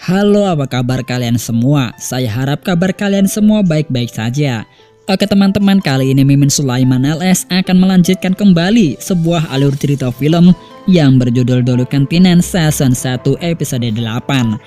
Halo, apa kabar kalian semua? Saya harap kabar kalian semua baik-baik saja. Oke teman-teman, kali ini Mimin Sulaiman LS akan melanjutkan kembali sebuah alur cerita film yang berjudul Dulu Kantinan Season 1 episode 8.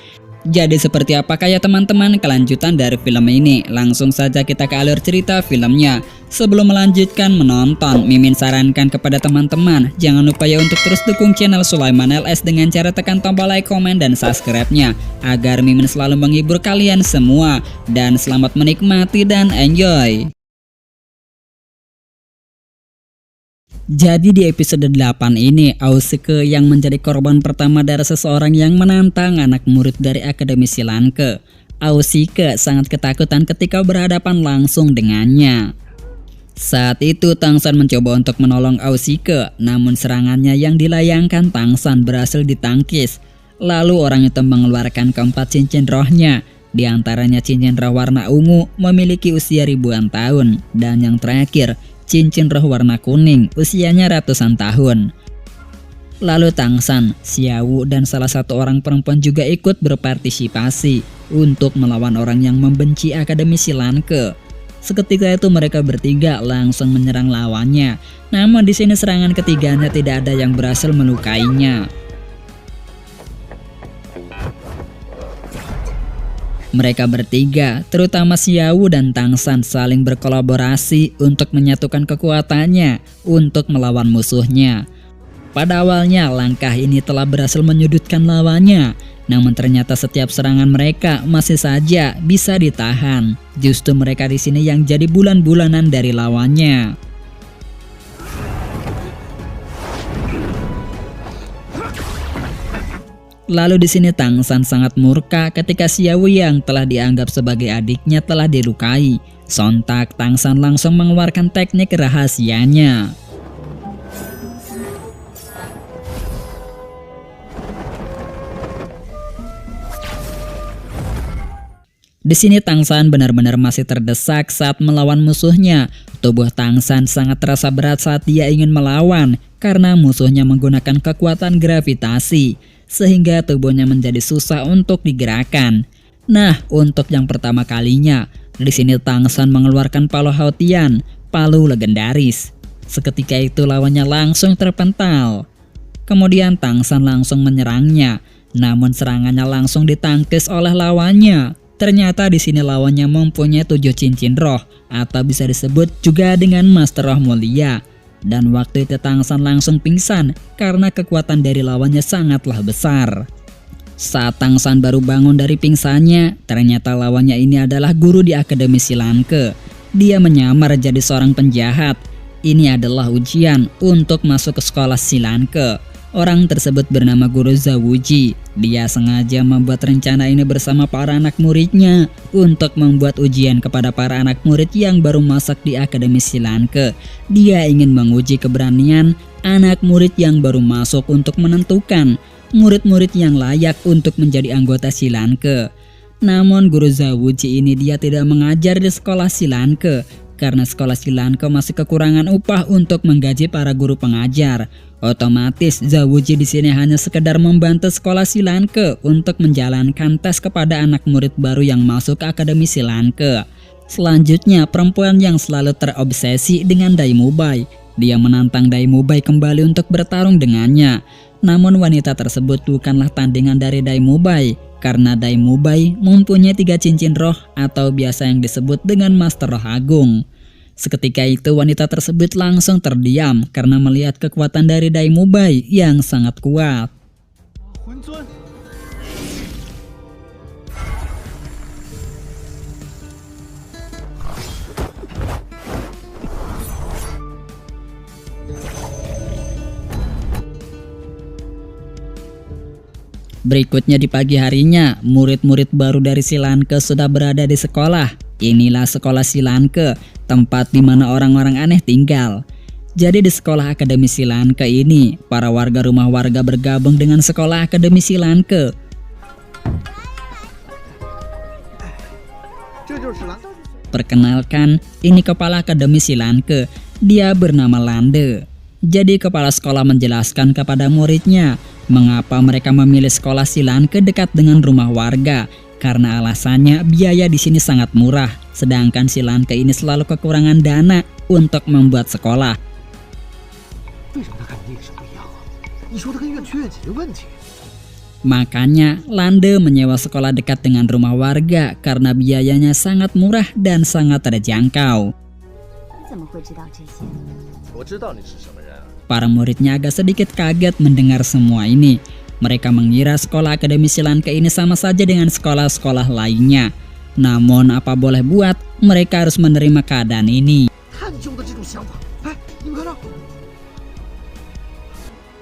Jadi seperti apakah ya teman-teman kelanjutan dari film ini? Langsung saja kita ke alur cerita filmnya. Sebelum melanjutkan menonton, Mimin sarankan kepada teman-teman jangan lupa ya untuk terus dukung channel Sulaiman LS dengan cara tekan tombol like, komen, dan subscribe-nya agar Mimin selalu menghibur kalian semua. Dan selamat menikmati dan enjoy. Jadi di episode 8 ini, Ausike yang menjadi korban pertama dari seseorang yang menantang anak murid dari Akademi Silanke. Ausike sangat ketakutan ketika berhadapan langsung dengannya. Saat itu Tangsan mencoba untuk menolong Ausike, namun serangannya yang dilayangkan Tangsan berhasil ditangkis. Lalu orang itu mengeluarkan keempat cincin rohnya. Di antaranya cincin roh warna ungu memiliki usia ribuan tahun, dan yang terakhir cincin roh warna kuning usianya ratusan tahun. Lalu Tangsan, Xiaowu, dan salah satu orang perempuan juga ikut berpartisipasi untuk melawan orang yang membenci Akademi Silanke. Seketika itu mereka bertiga langsung menyerang lawannya. Namun di sini serangan ketiganya tidak ada yang berhasil melukainya. Mereka bertiga, terutama Xiaowu dan Tangsan, saling berkolaborasi untuk menyatukan kekuatannya untuk melawan musuhnya. Pada awalnya langkah ini telah berhasil menyudutkan lawannya, namun ternyata setiap serangan mereka masih saja bisa ditahan. Justru mereka di sini yang jadi bulan-bulanan dari lawannya. Lalu di sini Tangsan sangat murka ketika Xiaowu yang telah dianggap sebagai adiknya telah dilukai. Sontak Tangsan langsung mengeluarkan teknik rahasianya. Di sini Tangsan benar-benar masih terdesak saat melawan musuhnya. Tubuh Tangsan sangat terasa berat saat dia ingin melawan karena musuhnya menggunakan kekuatan gravitasi, sehingga tubuhnya menjadi susah untuk digerakkan. Nah, untuk yang pertama kalinya, di sini Tangsan mengeluarkan palu Haotian, palu legendaris. Seketika itu lawannya langsung terpental. Kemudian Tangsan langsung menyerangnya, namun serangannya langsung ditangkis oleh lawannya. Ternyata di sini lawannya mempunyai 7 cincin roh, atau bisa disebut juga dengan Master Roh Mulia. Dan waktu itu Tangsan langsung pingsan karena kekuatan dari lawannya sangatlah besar. Saat Tangsan baru bangun dari pingsannya, ternyata lawannya ini adalah guru di Akademi Silanke. Dia menyamar jadi seorang penjahat. Ini adalah ujian untuk masuk ke sekolah Silanke. Orang tersebut bernama Guru Zawuji. Dia sengaja membuat rencana ini bersama para anak muridnya untuk membuat ujian kepada para anak murid yang baru masuk di Akademi Silanke. Dia ingin menguji keberanian anak murid yang baru masuk untuk menentukan murid-murid yang layak untuk menjadi anggota Silanke. Namun Guru Zawuji ini dia tidak mengajar di sekolah Silanke karena sekolah Silanke masih kekurangan upah untuk menggaji para guru pengajar. Otomatis Zawuji di sini hanya sekedar membantu sekolah Silanke untuk menjalankan tes kepada anak murid baru yang masuk ke Akademi Silanke. Selanjutnya, perempuan yang selalu terobsesi dengan Dai Mubai. Dia menantang Dai Mubai kembali untuk bertarung dengannya. Namun wanita tersebut bukanlah tandingan dari Dai Mubai, karena Dai Mubai mempunyai 3 cincin roh atau biasa yang disebut dengan Master Roh Agung. Seketika itu wanita tersebut langsung terdiam karena melihat kekuatan dari Dai Mubai yang sangat kuat. Berikutnya di pagi harinya, murid-murid baru dari Silanke sudah berada di sekolah. Inilah sekolah Silanke, tempat di mana orang-orang aneh tinggal. Jadi di sekolah Akademi Silanke ini, para warga rumah warga bergabung dengan sekolah Akademi Silanke. Perkenalkan, ini kepala Akademi Silanke. Dia bernama Lande. Jadi kepala sekolah menjelaskan kepada muridnya Mengapa mereka memilih sekolah Silanke dekat dengan rumah warga? Karena alasannya biaya di sini sangat murah, sedangkan Silanke ini selalu kekurangan dana untuk membuat sekolah. Makanya Lande menyewa sekolah dekat dengan rumah warga karena biayanya sangat murah dan sangat terjangkau. Para muridnya agak sedikit kaget mendengar semua ini. Mereka mengira sekolah Akademi Silanke ini sama saja dengan sekolah-sekolah lainnya. Namun apa boleh buat, mereka harus menerima keadaan ini.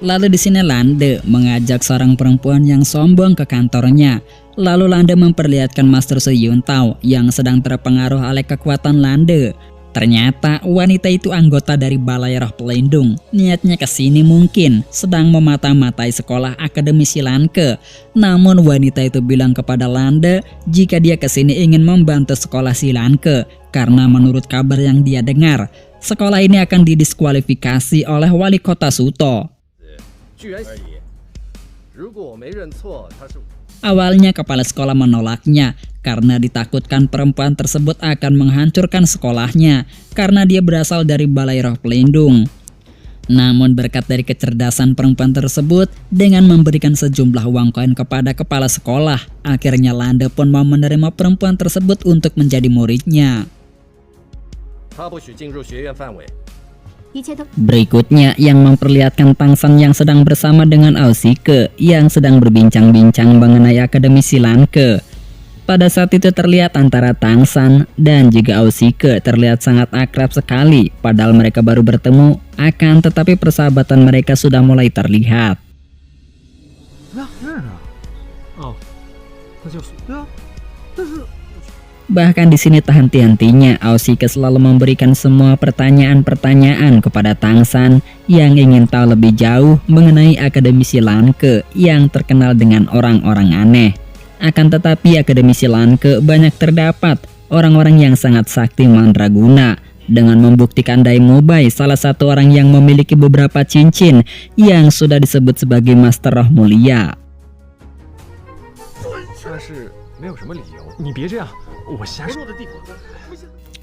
Lalu di sini Lande mengajak seorang perempuan yang sombong ke kantornya. Lalu Lande memperlihatkan Master Su Yuntao yang sedang terpengaruh oleh kekuatan Lande. Ternyata wanita itu anggota dari Balai Roh Pelindung. Niatnya kesini mungkin sedang memata-matai sekolah Akademi Silanke. Namun wanita itu bilang kepada Lande jika dia kesini ingin membantu sekolah Silanke. Karena menurut kabar yang dia dengar, sekolah ini akan didiskualifikasi oleh wali kota Suto. Awalnya kepala sekolah menolaknya karena ditakutkan perempuan tersebut akan menghancurkan sekolahnya karena dia berasal dari Balai Roh Pelindung. Namun berkat dari kecerdasan perempuan tersebut dengan memberikan sejumlah uang koin kepada kepala sekolah, akhirnya Lande pun mau menerima perempuan tersebut untuk menjadi muridnya. Berikutnya yang memperlihatkan Tangsan yang sedang bersama dengan Ausike yang sedang berbincang-bincang mengenai Akademi Silanke. Pada saat itu terlihat antara Tangsan dan juga Ausike terlihat sangat akrab sekali, padahal mereka baru bertemu, akan tetapi persahabatan mereka sudah mulai terlihat. Bahkan di sini tak henti-hentinya Ausike selalu memberikan semua pertanyaan-pertanyaan kepada Tangsan yang ingin tahu lebih jauh mengenai Akademi Silanke yang terkenal dengan orang-orang aneh. Akan tetapi Akademi Silanke banyak terdapat orang-orang yang sangat sakti mandraguna. Dengan membuktikan Daimobai, salah satu orang yang memiliki beberapa cincin yang sudah disebut sebagai Master Roh Mulia.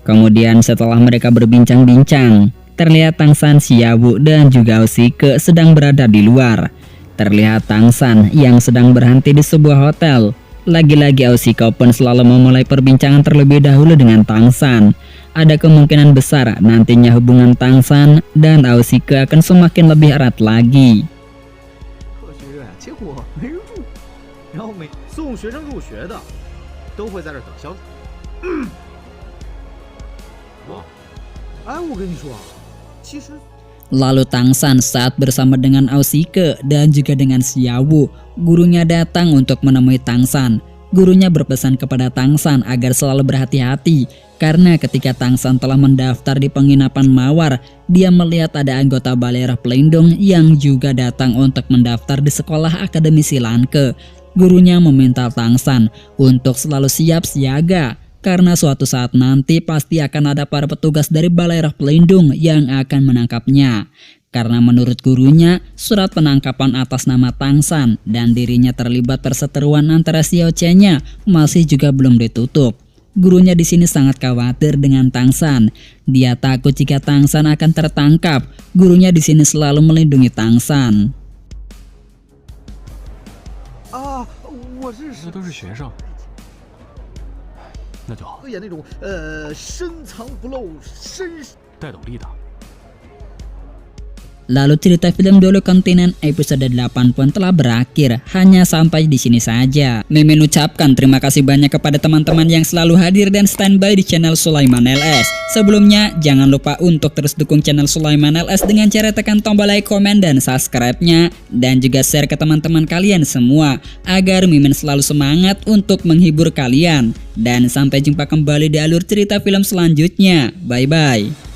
Kemudian setelah mereka berbincang-bincang, terlihat Tangsan, Xiaowu dan juga Ausike sedang berada di luar. Terlihat Tangsan yang sedang berhenti di sebuah hotel. Lagi-lagi Ausike pun selalu memulai perbincangan terlebih dahulu dengan Tangsan. Ada kemungkinan besar nantinya hubungan Tangsan dan Ausike akan semakin lebih erat lagi. Lalu Tangsan saat bersama dengan Ausike dan juga dengan Xiaowu, gurunya datang untuk menemui Tangsan. Gurunya berpesan kepada Tangsan agar selalu berhati-hati karena ketika Tangsan telah mendaftar di penginapan Mawar, dia melihat ada anggota Balai Roh Pelindung yang juga datang untuk mendaftar di sekolah Akademi Silanke. Gurunya meminta Tangsan untuk selalu siap siaga karena suatu saat nanti pasti akan ada para petugas dari Balai Roh Pelindung yang akan menangkapnya. Karena menurut gurunya, surat penangkapan atas nama Tangsan dan dirinya terlibat perseteruan antara Xiao Chen-nya masih juga belum ditutup. Gurunya di sini sangat khawatir dengan Tangsan. Dia takut jika Tangsan akan tertangkap. Gurunya di sini selalu melindungi Tangsan. Lalu cerita film Dolo Kontinen episode 8 pun telah berakhir. Hanya sampai di sini saja. Mimin ucapkan terima kasih banyak kepada teman-teman yang selalu hadir dan standby di channel Sulaiman LS. Sebelumnya, jangan lupa untuk terus dukung channel Sulaiman LS dengan cara tekan tombol like, komen, dan subscribe-nya. Dan juga share ke teman-teman kalian semua, agar Mimin selalu semangat untuk menghibur kalian. Dan sampai jumpa kembali di alur cerita film selanjutnya. Bye-bye.